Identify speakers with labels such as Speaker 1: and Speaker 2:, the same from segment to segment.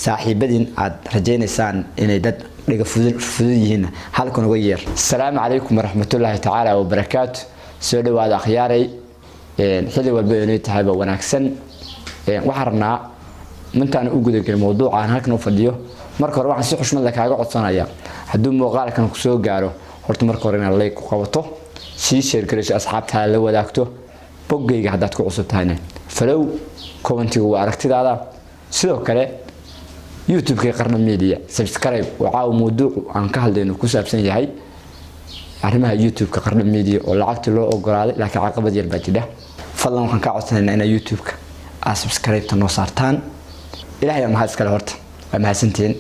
Speaker 1: saaxiibadin aad rajaynaysaan inay dad dhiga fudud yihiin halkan uga yeer. Assalaamu calaykum waraxmatullaahi tacaala wa barakaatu. soo dhawaada akhyaaray xilli walba inay tahay wanaagsan. waxaan rabnaa intaan u gudagelin mowduuca aan halkan u fadhiyo marka hore waxaan si xushmad leh kaaga codsanayaa hadduu muuqaalkan ku soo gaaro horta marka hore inaad like ku qabato si share garayso asxaabtaada la wadaagto boggayga haddaad ku cusub tahayna follow commentiga waa aragtidaada sidoo kale YouTube-ka Qarna Media subscribe waa mowduuc aan ka hadlayno ku saabsan yahay arrimaha YouTube-ka Qarna Media oo lacagta loo ogolaaday laakiin caqabad yar baa jira. fadlan waxaan ka codsanaynaa in YouTube-ka aad subscribe ta noo saartaan. ilaahay ma haskale horta ma hasanteen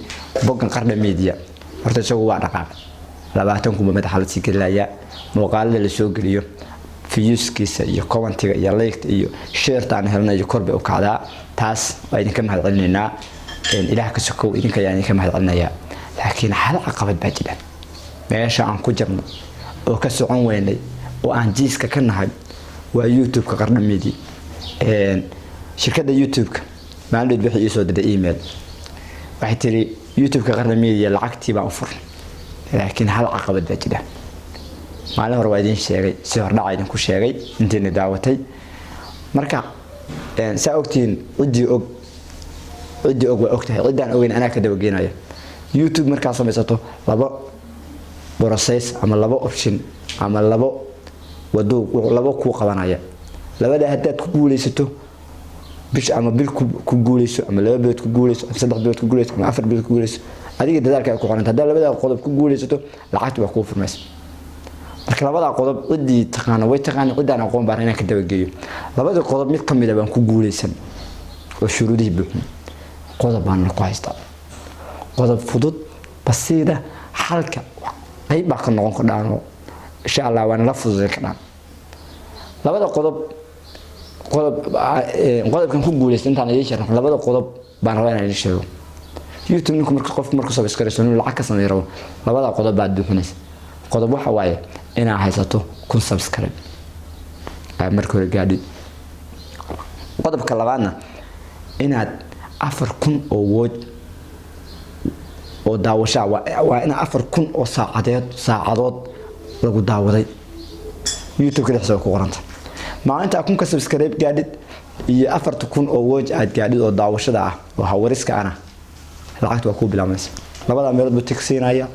Speaker 1: boggan Qarna Media horta isagu waa dhaqaaq 20 kuma madaxa la sigelaya muuqaalada la soo geliyo views-kiisa iyo commentiga iyo like iyo share taan helnayo korbe u kacdaa taas waa idin ka mahadcelinaynaa. ilaah ka sokow idinka ayaan idin ka mahadcelinayaa laakiin hal caqabad baa jira meesha aan ku jirno oo ka socon weynay oo aan jiiska ka nahay waa YouTube-ka Qarna Media. shirkadda YouTube-ka maalin bixi soo diray email waxay tiri YouTube-ka Qarna Media lacagtii baa u furan laakiin hal caqabad baa jira. maalin hore waa idin sheegay si hor dhac idin ku sheegay intii daawatay marka saa ogtiin cidii og waa ogtahay cidaan ogeyn anaa ka daba geenaya. YouTube markaa samaysato laba process ama laba option ama laba wado laba ku qabanaya labada haddaad ku guuleysato bish ama bil ku guuleyso ama laba bilood ku guuleyso ama saddex bilood ku guuleyso ama afar bilood ku guuleyso adiga dadaalka ku qoran hadaa labada qodob ku guuleysato lacagtu waa ku furmaysa. marka labada qodob cidii taqaan way taqaan cidaan aqoon baan inaan ka daba geeyo labada qodob mid kamid ah baan ku guuleysan oo shuruudihi buuxin qodob baan ku haystaa qodob fudud basiida halka ay baa ka noqon karaan insha Allah waan la fududeyn karaan labada qodobkan ku guuleysan intaan ay sharax labada qodob baan rabaa inaan sheego. YouTube ninku marka qofku markuu subscribe inuu lacag ka sameeyo labada qodob baad buuxinaysa. qodob waxa waaye inaad haysato kun subscribe marka hore gaadhi. qodobka labaadna inaad 4000 oo watch oo daawasho waa in 4000 oo saacadood lagu daawaday YouTube-ka dhexdiisa ku qoranta. maalinta kun ka subscribe gaadhid iyo 4000 oo watch aad gaadhid oo daawashada ah oo hawariska ana lacagtu waa ku bilaamaysa. labada meelood buu tigsiinaya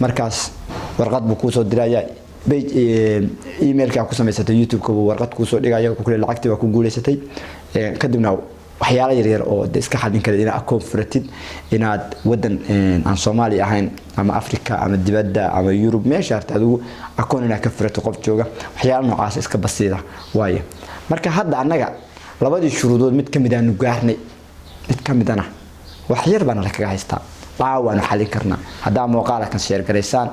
Speaker 1: markaas warqad buu ku soo diraya email-ka ku samaysatay YouTube-ka warqad ku soo dhigaya ku kale lacagtii waa ku guuleysatay. kadibna waxyaalo yar yar oo iska xadin kale inaad akoon furatid inaad wadan aan Soomaali ahayn ama Afrika ama dibadda ama Yurub meesha aad adigu akoon inaad ka furato qof jooga waxyaalo noocaas iska basiida waaye. marka hadda anaga labadii shuruudood mid kamid ah gaarnay mid kamid ah wax yar baan la kaga haystaa waan xalin karnaa hadaa muuqaalkan share gareysaan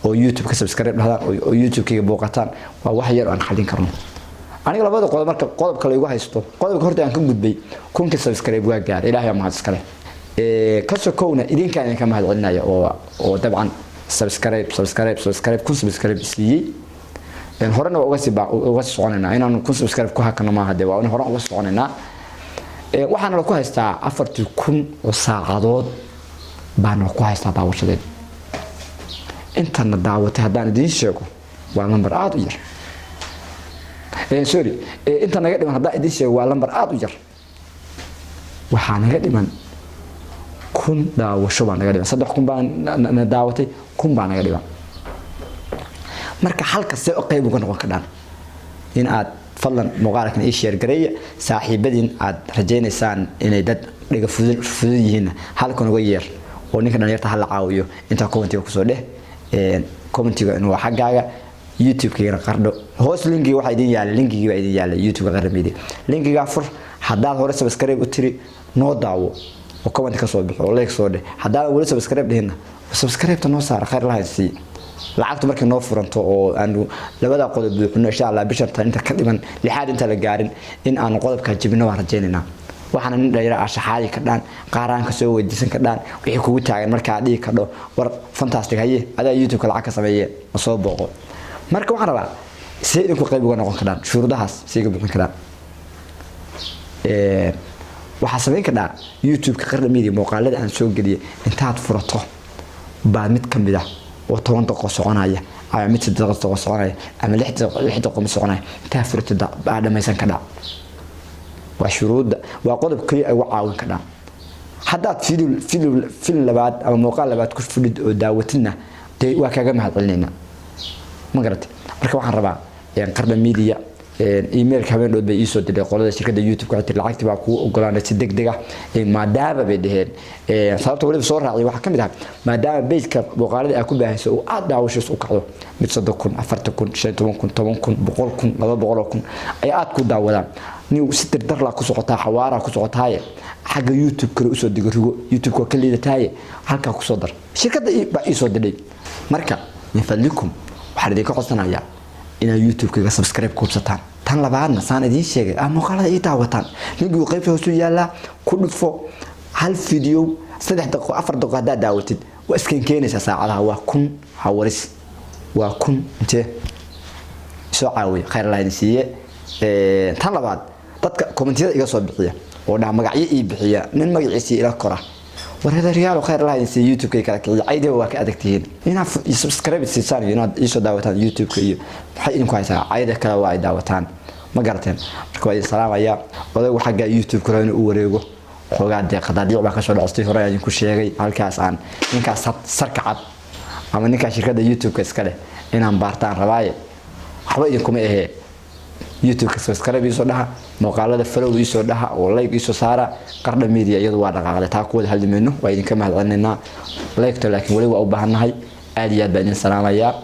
Speaker 1: oo YouTube-ka subscribe dhahdaan oo YouTube-ka booqataan waa wax yar aan xalin karno. aniga labada qodob marka qodobka la igu haysto qodobka horta aan ka gudbay kunka subscribe waa gaar ilaahay ma iskale ka sokowna idinka ka mahadcelinaya oo dabcan subscribe kun subscribe siiyay horena uga soconaynaa inaan kun subscribe ku hakano ma hadee waa hore uga soconaynaa. waxaan la ku haystaa 4000 oo saacadood baan ku haystaa daawashadeed. inta daawatay haddaan idin sheego waa number aad u yar. sorry inta naga dhiman haddaan idin sheego waa number aad u yar. waxaa naga dhiman 1000 daawasho baan naga dhiman 3000 baan daawatay 1000 baan naga dhiman. marka halka si qayb uga noqon karaan in aad fadlan muuqaalkan ii share gareeya saaxiibadin aad rajaynaysaan inay dad dhiga fudud yihiin halkan uga yeer oo ninka dhalinyarta hal caawiyo inta commentiga ku soo dheh commentiga inuu xagaaga YouTube-ka Qardo hoos linkiga waxa idin yaala linkiga idin yaala YouTube-ka Qarna Media linkiga fur haddaad hore subscribe u tiri noo daawo oo comment ka soo bixo oo like soo dheh haddaad wali subscribe dhihina subscribe ta noo saar khayr lahayn si lacagtu markii noo furanto oo aanu labada qodob buuxino insha Allah bisharta inta ka dhiman lixaad inta la gaarin in aanu qodobka jibino waan rajaynaynaa. waxaan nin dhalinyaro shaxaadi ka dhaan qaaraanka soo weydiisan ka dhaan wixii kugu taagan marka dhigi ka dho war fantastic haye adaa YouTube-ka lacag ka sameeyay ma soo booqo. marka waxaan rabaa si idinku qayb uga noqon karaan shuruudahaas si iga bixin karaan waxa sameyn ka dhaa YouTube-ka qarna media muuqaalada aan soo geliyay intaad furato baa mid kamid ah oo 10 daqiiqo soconaya ama mid 3 daqiiqo soconaya ama 6 daqiiqo soconaya inta furto baa dhamaysan ka dhaa waa shuruud waa qodob kaliya ay caawin ka dhaa haddaad film labaad ama muuqaal labaad ku fudud oo daawatina day waa kaga mahadcelinayna ma garatay marka waxaan rabaa qarna media email ka habeen dhood bay soo diray qolada shirkadda YouTube ka tirta lacagti baa ku ogolaanay si degdeg ah maadaama bay dhaheen sababta waliba soo raacay waxa kamid ah maadaama page-ka muuqaalada ay ku baahayso oo aad daawasho u kacdo mid 3,000 4,000 5,000 10,000 100,000 200,000 ay aad ku daawadaan niw si tirtar la ku socotaa xawaara ku socotaaye xagga YouTube kale u soo digrigo YouTube ka liidataaye halka ku soo dar shirkadda baa soo diray marka min fadlikum waxaan idinka codsanayaa ina YouTube-ka subscribe ku qabsataan tan labaadna saan idin sheegay muuqaalada ay daawataan ninkii qaybta hoos u yaala ku dhufo hal video 3 daqiiqo 4 daqiiqo hada daawatid waa iskan keenaysa saacadaha waa kun hawaris waa kun intee soo caawiyo khayr la idin siiye tan labaad dadka commentiyada iga soo bixiya oo dhaa magacyo ii bixiya nin magaciisa ila kora warada riyaal khayr la idin siiye YouTube-ka kala kiciyo ayda waa ka adagtihiin inaad subscribe siisaan inaad soo daawataan YouTube-ka iyo waxay idinku haysaa ayda kala waa ay daawataan ma garateen marka waa salaamaya oday waxa ga YouTube-ka inuu wareego xogaa deeqadaadiic baa ka soo dhacay hore ayaan ku sheegay halkaas aan ninkaas sarka cad ama ninka shirkadda YouTube-ka iska leh inaan baartaan rabaaye waxba idinku ma ahee YouTube-ka subscribe soo dhaha muuqaalada follow soo dhaha oo like soo saara qarna media iyadu waa dhaqaaqday taa ku wada haldimeeno waa idinka mahadcelinaynaa like to laakiin wali waa u baahanahay aad iyo aad baan idin salaamayaa